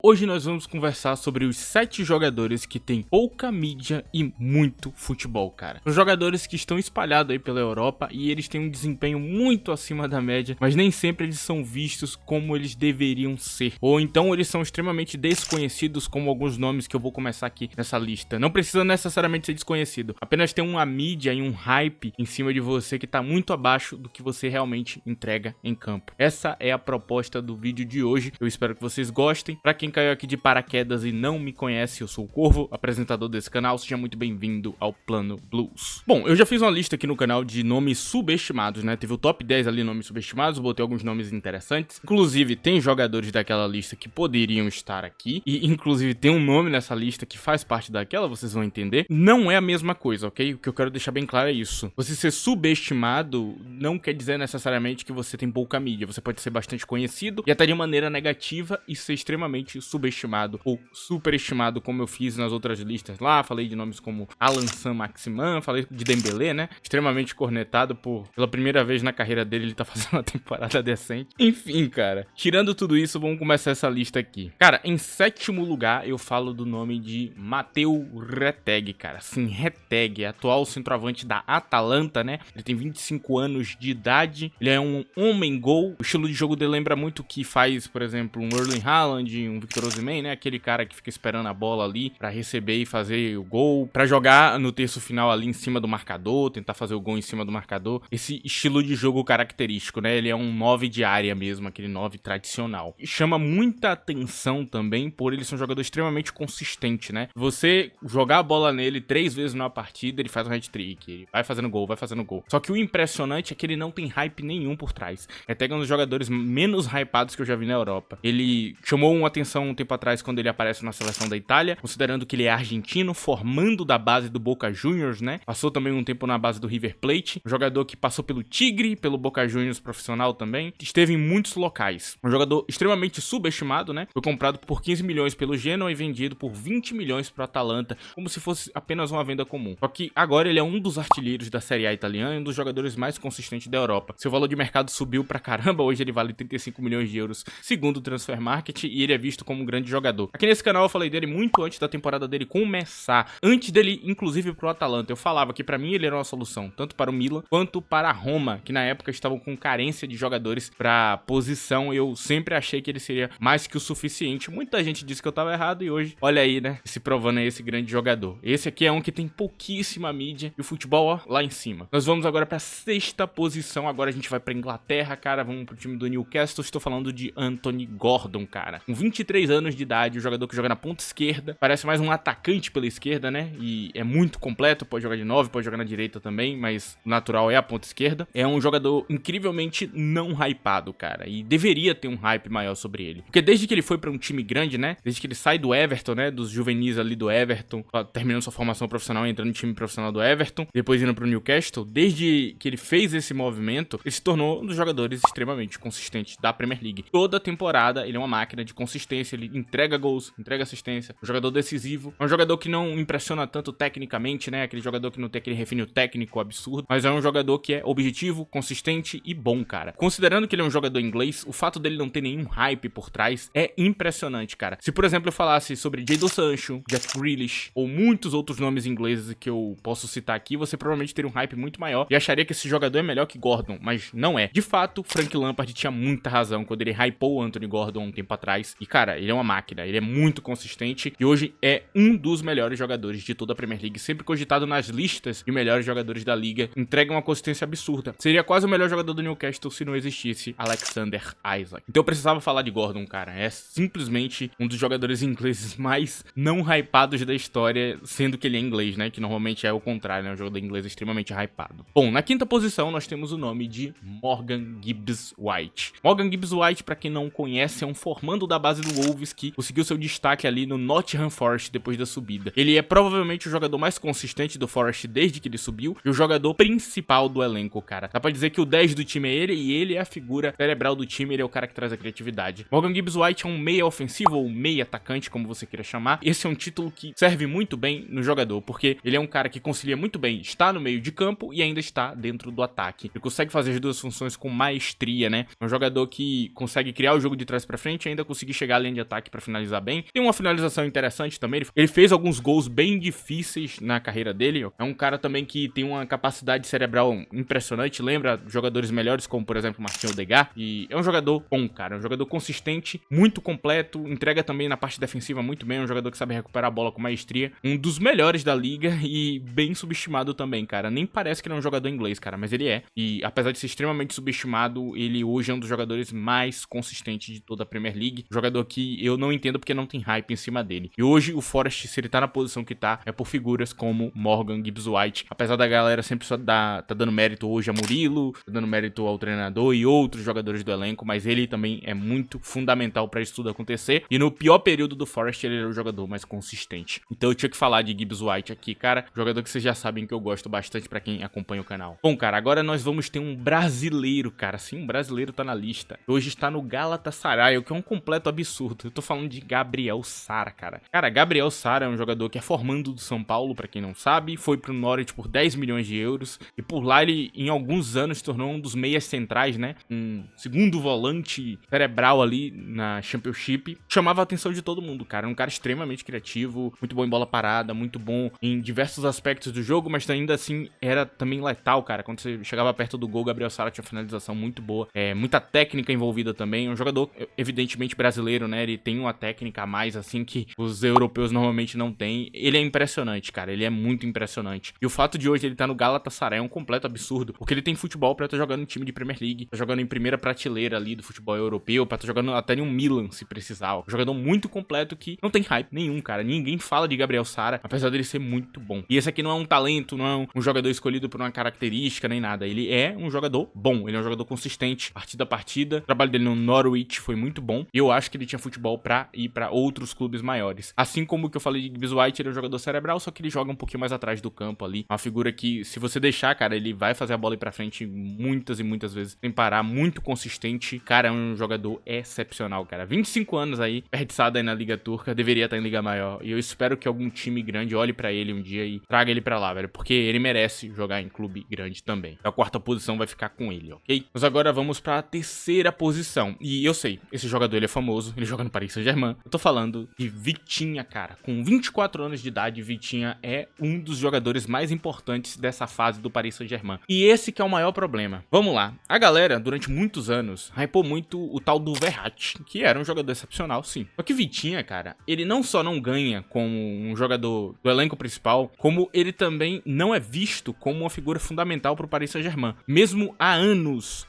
Hoje nós vamos conversar sobre os 7 jogadores que têm pouca mídia e muito futebol, cara. Os jogadores que estão espalhados aí pela Europa e eles têm um desempenho muito acima da média, mas nem sempre eles são vistos como eles deveriam ser. Ou então eles são extremamente desconhecidos, como alguns nomes que eu vou começar aqui nessa lista. Não precisa necessariamente ser desconhecido, apenas tem uma mídia e um hype em cima de você que tá muito abaixo do que você realmente entrega em campo. Essa é a proposta do vídeo de hoje. Eu espero que vocês gostem. Pra quem caiu aqui de paraquedas e não me conhece, eu sou o Corvo, apresentador desse canal. Seja muito bem-vindo ao Plano Blues. Bom, eu já fiz uma lista aqui no canal de nomes subestimados, né? Teve o top 10 ali, nomes subestimados, botei alguns nomes interessantes. Inclusive, tem jogadores daquela lista que poderiam estar aqui. E, inclusive, tem um nome nessa lista que faz parte daquela, vocês vão entender. Não é a mesma coisa, ok? O que eu quero deixar bem claro é isso. Você ser subestimado não quer dizer necessariamente que você tem pouca mídia. Você pode ser bastante conhecido e até de maneira negativa e ser extremamente subestimado ou superestimado, como eu fiz nas outras listas lá. Falei de nomes como Alan Saint-Maximin, falei de Dembélé, né? Extremamente cornetado pela primeira vez na carreira dele, ele tá fazendo uma temporada decente. Enfim, cara, tirando tudo isso, vamos começar essa lista aqui. Cara, em 7º lugar, eu falo do nome de Matteo Retegui, cara. Sim, Retegui, atual centroavante da Atalanta, né? Ele tem 25 anos de idade, ele é um homem-gol. O estilo de jogo dele lembra muito o que faz, por exemplo, um Erling Haaland, um Victor Osimhen, né? Aquele cara que fica esperando a bola ali pra receber e fazer o gol, pra jogar no terço final ali em cima do marcador, tentar fazer o gol em cima do marcador. Esse estilo de jogo característico, né? Ele é um 9 de área mesmo, aquele 9 tradicional. E chama muita atenção também por ele ser um jogador extremamente consistente, né? Você jogar a bola nele 3 vezes numa partida, ele faz um hat-trick, ele vai fazendo gol, vai fazendo gol. Só que o impressionante é que ele não tem hype nenhum por trás. É até um dos jogadores menos hypados que eu já vi na Europa. Ele chamou uma atenção um tempo atrás quando ele aparece na seleção da Itália, considerando que ele é argentino, formando da base do Boca Juniors, né? Passou também um tempo na base do River Plate, um jogador que passou pelo Tigre, pelo Boca Juniors profissional também, esteve em muitos locais. Um jogador extremamente subestimado, né? Foi comprado por 15 milhões pelo Genoa e vendido por 20 milhões pro Atalanta, como se fosse apenas uma venda comum. Só que agora ele é um dos artilheiros da Série A italiana e um dos jogadores mais consistentes da Europa. Seu valor de mercado subiu pra caramba, hoje ele vale 35 milhões de euros, segundo o Transfer Market, e ele é visto como um grande jogador. Aqui nesse canal eu falei dele muito antes da temporada dele começar, antes dele inclusive pro Atalanta. Eu falava que pra mim ele era uma solução, tanto para o Milan quanto para a Roma, que na época estavam com carência de jogadores pra posição. Eu sempre achei que ele seria mais que o suficiente. Muita gente disse que eu tava errado e hoje, olha aí, né, se provando aí esse grande jogador. Esse aqui é um que tem pouquíssima mídia e o futebol, ó, lá em cima. Nós vamos agora pra 6ª posição, agora a gente vai pra Inglaterra, cara, vamos pro time do Newcastle. Estou falando de Anthony Gordon, cara. Com 23 anos de idade, o jogador que joga na ponta esquerda, parece mais um atacante pela esquerda, né, e é muito completo, pode jogar de 9, pode jogar na direita também, mas o natural é a ponta esquerda. É um jogador incrivelmente não hypado, cara, e deveria ter um hype maior sobre ele, porque desde que ele foi pra um time grande, né, desde que ele sai do Everton, né, dos juvenis ali do Everton, terminando sua formação profissional, entrando no time profissional do Everton, depois indo pro Newcastle, desde que ele fez esse movimento, ele se tornou um dos jogadores extremamente consistentes da Premier League. Toda temporada ele é uma máquina de consistência, ele entrega gols, entrega assistência, um jogador decisivo, é um jogador que não impressiona tanto tecnicamente, né, aquele jogador que não tem aquele refino técnico absurdo, mas é um jogador que é objetivo, consistente e bom, cara. Considerando que ele é um jogador inglês, o fato dele não ter nenhum hype por trás é impressionante, cara. Se, por exemplo, eu falasse sobre Jadon Sancho, Jack Grealish ou muitos outros nomes ingleses que eu posso citar aqui, você provavelmente teria um hype muito maior e acharia que esse jogador é melhor que Gordon, mas não é. De fato, Frank Lampard tinha muita razão quando ele hypou o Anthony Gordon um tempo atrás. E, cara, ele é uma máquina, ele é muito consistente e hoje é um dos melhores jogadores de toda a Premier League, sempre cogitado nas listas de melhores jogadores da liga, entrega uma consistência absurda. Seria quase o melhor jogador do Newcastle se não existisse Alexander Isak. Então eu precisava falar de Gordon, cara. É simplesmente um dos jogadores ingleses mais não hypados da história, sendo que ele é inglês, né? Que normalmente é o contrário, né? Um jogador inglês extremamente hypado. Bom, na 5ª posição nós temos o nome de Morgan Gibbs White. Morgan Gibbs White, pra quem não conhece, é um formando da base do Wolves que conseguiu seu destaque ali no Nottingham Forest depois da subida. Ele é provavelmente o jogador mais consistente do Forest desde que ele subiu e o jogador principal do elenco, cara. Dá pra dizer que o 10 do time é ele e ele é a figura cerebral do time, ele é o cara que traz a criatividade. Morgan Gibbs White é um meia ofensivo ou meia atacante, como você queira chamar. Esse é um título que serve muito bem no jogador, porque ele é um cara que concilia muito bem estar no meio de campo e ainda está dentro do ataque. Ele consegue fazer as duas funções com maestria, né? É um jogador que consegue criar o jogo de trás pra frente e ainda conseguir chegar ali linha de ataque pra finalizar bem. Tem uma finalização interessante também. Ele fez alguns gols bem difíceis na carreira dele. É um cara também que tem uma capacidade cerebral impressionante. Lembra jogadores melhores como, por exemplo, Martin Odegaard. E é um jogador bom, cara. É um jogador consistente, muito completo. Entrega também na parte defensiva muito bem. É um jogador que sabe recuperar a bola com maestria. Um dos melhores da liga e bem subestimado também, cara. Nem parece que ele é um jogador inglês, cara, mas ele é. E apesar de ser extremamente subestimado, ele hoje é um dos jogadores mais consistentes de toda a Premier League. Um jogador que eu não entendo porque não tem hype em cima dele. E hoje o Forest, se ele tá na posição que tá, é por figuras como Morgan Gibbs White. Apesar da galera sempre só tá dando mérito hoje a Murilo, tá dando mérito ao treinador e outros jogadores do elenco, mas ele também é muito fundamental pra isso tudo acontecer. E no pior período do Forest, ele era o jogador mais consistente. Então eu tinha que falar de Gibbs White aqui, cara. Jogador que vocês já sabem que eu gosto bastante pra quem acompanha o canal. Bom, cara, agora nós vamos ter um brasileiro, cara. Sim, um brasileiro tá na lista. Hoje está no Galatasaray, o que é um completo absurdo. Eu tô falando de Gabriel Sara, cara. Cara, Gabriel Sara é um jogador que é formando do São Paulo, pra quem não sabe. Foi pro Norwich por 10 milhões de euros. E por lá ele, em alguns anos, se tornou um dos meias centrais, né? Um segundo volante cerebral ali na Championship. Chamava a atenção de todo mundo, cara. Um cara extremamente criativo, muito bom em bola parada, muito bom em diversos aspectos do jogo, mas ainda assim era também letal, cara. Quando você chegava perto do gol, Gabriel Sara tinha uma finalização muito boa. Muita técnica envolvida também. Um jogador, evidentemente, brasileiro, né? Ele tem uma técnica a mais, assim, que os europeus normalmente não têm. Ele é impressionante, cara. Ele é muito impressionante. E o fato de hoje ele tá no Galatasaray é um completo absurdo, porque ele tem futebol pra estar jogando em time de Premier League, tá jogando em primeira prateleira ali do futebol europeu, pra estar jogando até em um Milan, se precisar. Um jogador muito completo que não tem hype nenhum, cara. Ninguém fala de Gabriel Sara, apesar dele ser muito bom. E esse aqui não é um talento, não é um jogador escolhido por uma característica, nem nada. Ele é um jogador bom, ele é um jogador consistente, partida a partida. O trabalho dele no Norwich foi muito bom. E eu acho que ele tinha futebol pra ir pra outros clubes maiores. Assim como o que eu falei de Gibbs White, ele é um jogador cerebral, só que ele joga um pouquinho mais atrás do campo ali. Uma figura que, se você deixar, cara, ele vai fazer a bola ir pra frente muitas e muitas vezes, sem parar, muito consistente. Cara, é um jogador excepcional, cara. 25 anos aí, perdiçado aí na Liga Turca, deveria estar em Liga Maior. E eu espero que algum time grande olhe pra ele um dia e traga ele pra lá, velho, porque ele merece jogar em clube grande também. A quarta posição vai ficar com ele, ok? Mas agora vamos pra terceira posição. E eu sei, esse jogador ele é famoso, ele joga no Paris Saint-Germain. Eu tô falando de Vitinha, cara. Com 24 anos de idade, Vitinha é um dos jogadores mais importantes dessa fase do Paris Saint-Germain. E esse que é o maior problema. Vamos lá. A galera, durante muitos anos, hypou muito o tal do Verratti, que era um jogador excepcional, sim. Só que Vitinha, cara, ele não só não ganha como um jogador do elenco principal, como ele também não é visto como uma figura fundamental pro Paris Saint-Germain. Mesmo há anos,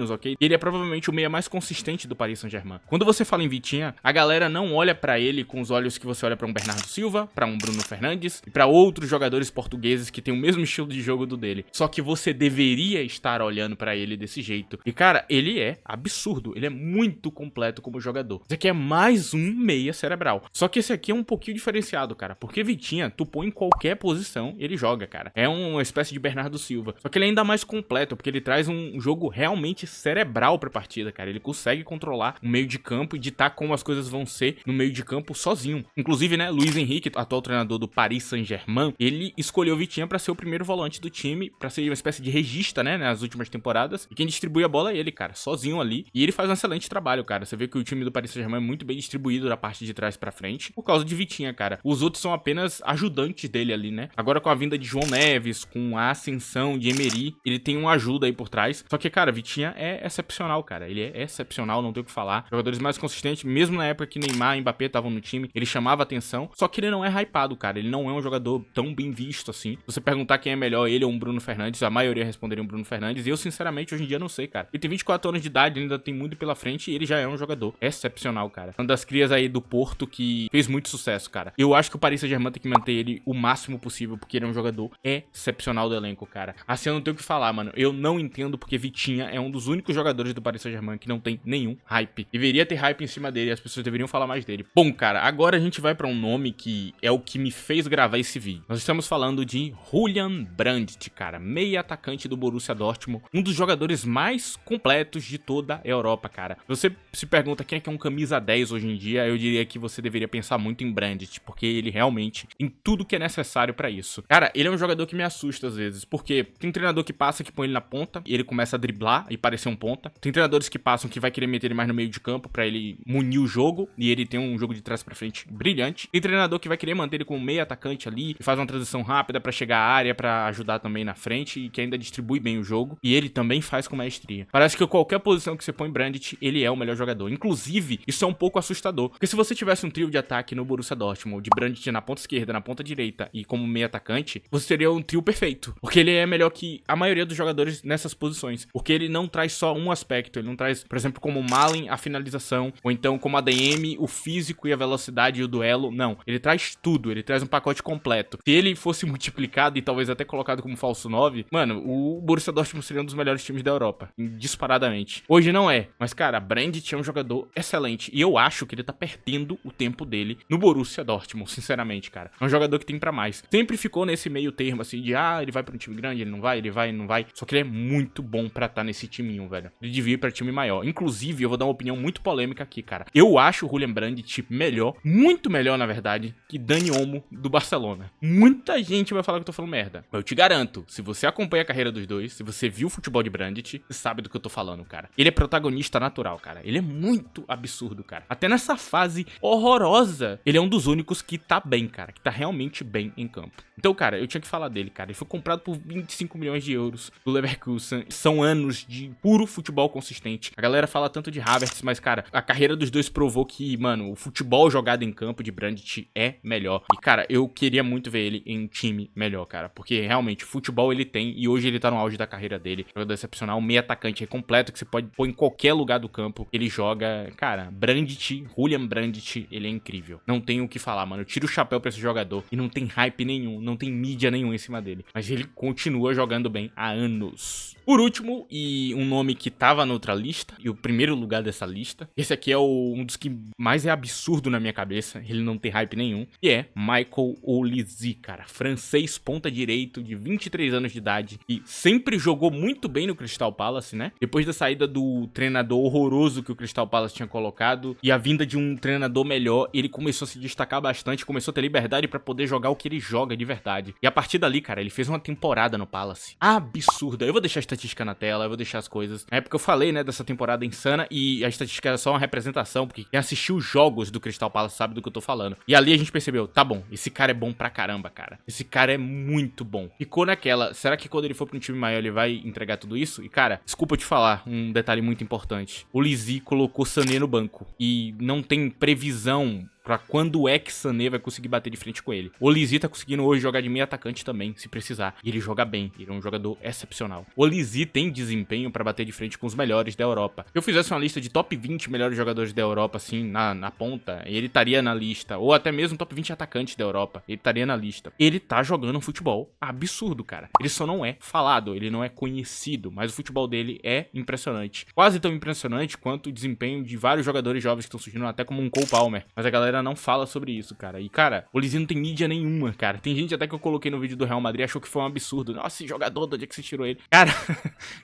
ok? Ele é provavelmente o meia mais consistente do Paris Saint-Germain. Quando você fala em Vitinha, a galera não olha pra ele com os olhos que você olha pra um Bernardo Silva, pra um Bruno Fernandes e pra outros jogadores portugueses que têm o mesmo estilo de jogo do dele. Só que você deveria estar olhando pra ele desse jeito. E, cara, ele é absurdo. Ele é muito completo como jogador. Esse aqui é mais um meia cerebral. Só que esse aqui é um pouquinho diferenciado, cara. Porque Vitinha, tu põe em qualquer posição, ele joga, cara. É uma espécie de Bernardo Silva. Só que ele é ainda mais completo, porque ele traz um jogo realmente cerebral pra partida, cara. Ele consegue controlar o meio de campo e ditar como as coisas vão ser no meio de campo sozinho. Inclusive, né, Luiz Henrique, atual treinador do Paris Saint-Germain, ele escolheu Vitinha pra ser o primeiro volante do time, pra ser uma espécie de regista, né, nas últimas temporadas. E quem distribui a bola é ele, cara, sozinho ali. E ele faz um excelente trabalho, cara. Você vê que o time do Paris Saint-Germain é muito bem distribuído da parte de trás pra frente, por causa de Vitinha, cara. Os outros são apenas ajudantes dele ali, né? Agora com a vinda de João Neves, com a ascensão de Emery, ele tem uma ajuda aí por trás. Só que, cara, Vitinha é excepcional, cara. Ele é excepcional, não tem o que falar. Jogadores mais consistentes, mesmo na época que Neymar e Mbappé estavam no time, ele chamava atenção. Só que ele não é hypado, cara. Ele não é um jogador tão bem visto assim. Se você perguntar quem é melhor, ele ou um Bruno Fernandes, a maioria responderia um Bruno Fernandes. E eu, sinceramente, hoje em dia não sei, cara. Ele tem 24 anos de idade, ainda tem muito pela frente e ele já é um jogador excepcional, cara. Uma das crias aí do Porto que fez muito sucesso, cara. Eu acho que o Paris Saint-Germain tem que manter ele o máximo possível, porque ele é um jogador excepcional do elenco, cara. Assim, eu não tenho o que falar, mano. Eu não entendo porque Vitinha é um dos únicos jogadores do Paris Saint-Germain que não tem nenhum hype. Deveria ter hype em cima dele, as pessoas deveriam falar mais dele. Bom, cara, agora a gente vai pra um nome que é o que me fez gravar esse vídeo. Nós estamos falando de Julian Brandt, cara, meia atacante do Borussia Dortmund, um dos jogadores mais completos de toda a Europa, cara. Você se pergunta quem é que é um camisa 10 hoje em dia, eu diria que você deveria pensar muito em Brandt, porque ele realmente tem tudo que é necessário pra isso. Cara, ele é um jogador que me assusta às vezes, porque tem treinador que passa que põe ele na ponta e ele começa a driblar e parecer um ponta. Tem treinadores que passam que vai querer meter ele mais no meio de campo pra ele munir definir o jogo, e ele tem um jogo de trás pra frente brilhante. Tem treinador que vai querer manter ele como meio atacante ali, e faz uma transição rápida pra chegar à área, pra ajudar também na frente, e que ainda distribui bem o jogo, e ele também faz com maestria. Parece que qualquer posição que você põe Brandt, ele é o melhor jogador. Inclusive, isso é um pouco assustador, porque se você tivesse um trio de ataque no Borussia Dortmund, de Brandt na ponta esquerda, na ponta direita e como meio atacante, você teria um trio perfeito, porque ele é melhor que a maioria dos jogadores nessas posições, porque ele não traz só um aspecto, ele não traz, por exemplo, como o Malen, a finalização, ou então como a DM, o físico e a velocidade e o duelo, não, ele traz tudo, ele traz um pacote completo. Se ele fosse multiplicado e talvez até colocado como falso 9, mano, o Borussia Dortmund seria um dos melhores times da Europa, disparadamente. Hoje não é, mas cara, Brandt é um jogador excelente, e eu acho que ele tá perdendo o tempo dele no Borussia Dortmund, sinceramente, cara. É um jogador que tem pra mais. Sempre ficou nesse meio termo, assim, de ele vai pra um time grande, ele não vai, ele vai, ele não vai. Só que ele é muito bom pra estar nesse timinho, velho. Ele devia ir pra time maior. Inclusive, eu vou dar uma opinião muito polêmica aqui, cara. Eu acho o Julian Brandt melhor, muito melhor, na verdade, que Dani Olmo do Barcelona. Muita gente vai falar que eu tô falando merda. Mas eu te garanto, se você acompanha a carreira dos dois, se você viu o futebol de Brandt, você sabe do que eu tô falando, cara. Ele é protagonista natural, cara. Ele é muito absurdo, cara. Até nessa fase horrorosa, ele é um dos únicos que tá bem, cara. Que tá realmente bem em campo. Então, cara, eu tinha que falar dele, cara. Ele foi comprado por 25 milhões de euros do Leverkusen. São anos de puro futebol consistente. A galera fala tanto de Havertz, mas, cara, a carreira dos dois provou que, mano, o futebol jogado em campo de Brandt é melhor. E, cara, eu queria muito ver ele em time melhor, cara. Porque, realmente, futebol ele tem e hoje ele tá no auge da carreira dele. Jogador excepcional, meio atacante completo que você pode pôr em qualquer lugar do campo. Ele joga, cara, Brandt, Julian Brandt, ele é incrível. Não tem o que falar, mano. Eu tiro o chapéu pra esse jogador e não tem hype nenhum, não tem mídia nenhum em cima dele. Mas ele continua jogando bem há anos. Por último, e um nome que tava na outra lista, e o primeiro lugar dessa lista, esse aqui é um dos que mais é absurdo na minha cabeça, ele não tem hype nenhum, e é Michael Olise, cara. Francês, ponta direito, de 23 anos de idade, e sempre jogou muito bem no Crystal Palace, né? Depois da saída do treinador horroroso que o Crystal Palace tinha colocado, e a vinda de um treinador melhor, ele começou a se destacar bastante, começou a ter liberdade pra poder jogar o que ele joga de verdade. E a partir dali, cara, ele fez uma temporada no Palace absurda. Eu vou deixar a estatística na tela, eu vou deixar as coisas. Na época eu falei, né, dessa temporada insana, e a estatística era só uma representação, porque quem assistiu os jogos do Crystal Palace sabe do que eu tô falando. E ali a gente percebeu, tá bom, esse cara é bom pra caramba, cara. Esse cara é muito bom. Ficou naquela, será que quando ele for pra um time maior ele vai entregar tudo isso? E cara, desculpa te falar, um detalhe muito importante. O Olise colocou Sané no banco, e não tem previsão pra quando é que Sané vai conseguir bater de frente com ele. O Olise tá conseguindo hoje jogar de meio atacante também, se precisar. E ele joga bem, ele é um jogador excepcional. O Olise tem desempenho pra bater de frente com os melhores da Europa. Se eu fizesse uma lista de top 20 melhores jogadores da Europa, assim, na ponta, ele estaria na lista. Ou até mesmo top 20 atacantes da Europa, ele estaria na lista. Ele tá jogando um futebol absurdo, cara. Ele só não é falado, ele não é conhecido, mas o futebol dele é impressionante. Quase tão impressionante quanto o desempenho de vários jogadores jovens que estão surgindo, até como um Cole Palmer. Mas a galera não fala sobre isso, cara. E, cara, o Olise não tem mídia nenhuma, cara. Tem gente até que eu coloquei no vídeo do Real Madrid achou que foi um absurdo. Nossa, esse jogador, de onde é que você tirou ele? Cara,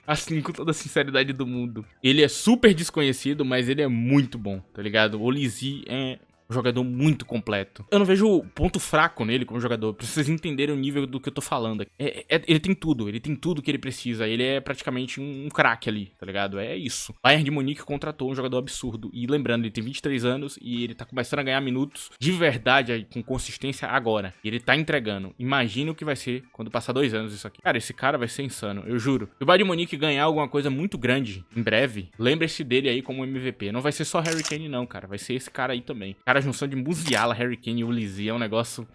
assim, com toda a sinceridade do mundo. Ele é super desconhecido, mas ele é muito bom, tá ligado? O Olise é um jogador muito completo. Eu não vejo ponto fraco nele como jogador, pra vocês entenderem o nível do que eu tô falando. Ele tem tudo que ele precisa. Ele é praticamente um craque ali, tá ligado? É isso. Bayern de Munique contratou um jogador absurdo. E lembrando, ele tem 23 anos e ele tá começando a ganhar minutos de verdade, com consistência agora. E ele tá entregando. Imagina o que vai ser quando passar 2 anos isso aqui. Cara, esse cara vai ser insano, eu juro. Se o Bayern de Munique ganhar alguma coisa muito grande em breve, lembre-se dele aí como MVP. Não vai ser só Harry Kane não, cara. Vai ser esse cara aí também. Cara, a junção de Musiala, Harry Kane e Olise é um negócio...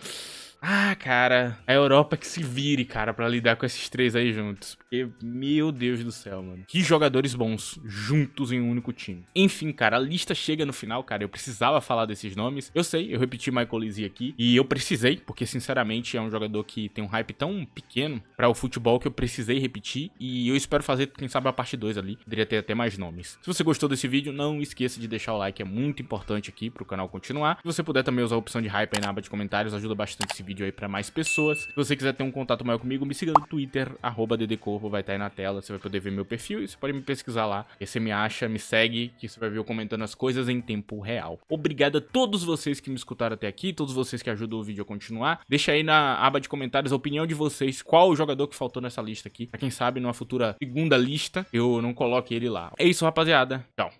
Ah, cara, a Europa que se vire, cara, pra lidar com esses três aí juntos. Porque, meu Deus do céu, mano. Que jogadores bons juntos em um único time. Enfim, cara, a lista chega no final, cara. Eu precisava falar desses nomes. Eu sei, eu repeti Michael Olise aqui. E eu precisei, porque, sinceramente, é um jogador que tem um hype tão pequeno pra o futebol que eu precisei repetir. E eu espero fazer, quem sabe, a parte 2 ali. Poderia ter até mais nomes. Se você gostou desse vídeo, não esqueça de deixar o like. É muito importante aqui pro canal continuar. Se você puder também usar a opção de hype aí na aba de comentários, ajuda bastante esse vídeo aí pra mais pessoas. Se você quiser ter um contato maior comigo, me siga no Twitter, @ddcorvo, vai estar aí na tela, você vai poder ver meu perfil e você pode me pesquisar lá. E você me acha, me segue, que você vai ver eu comentando as coisas em tempo real. Obrigado a todos vocês que me escutaram até aqui, todos vocês que ajudam o vídeo a continuar. Deixa aí na aba de comentários a opinião de vocês, qual o jogador que faltou nessa lista aqui. Pra quem sabe, numa futura segunda lista, eu não coloque ele lá. É isso, rapaziada. Tchau.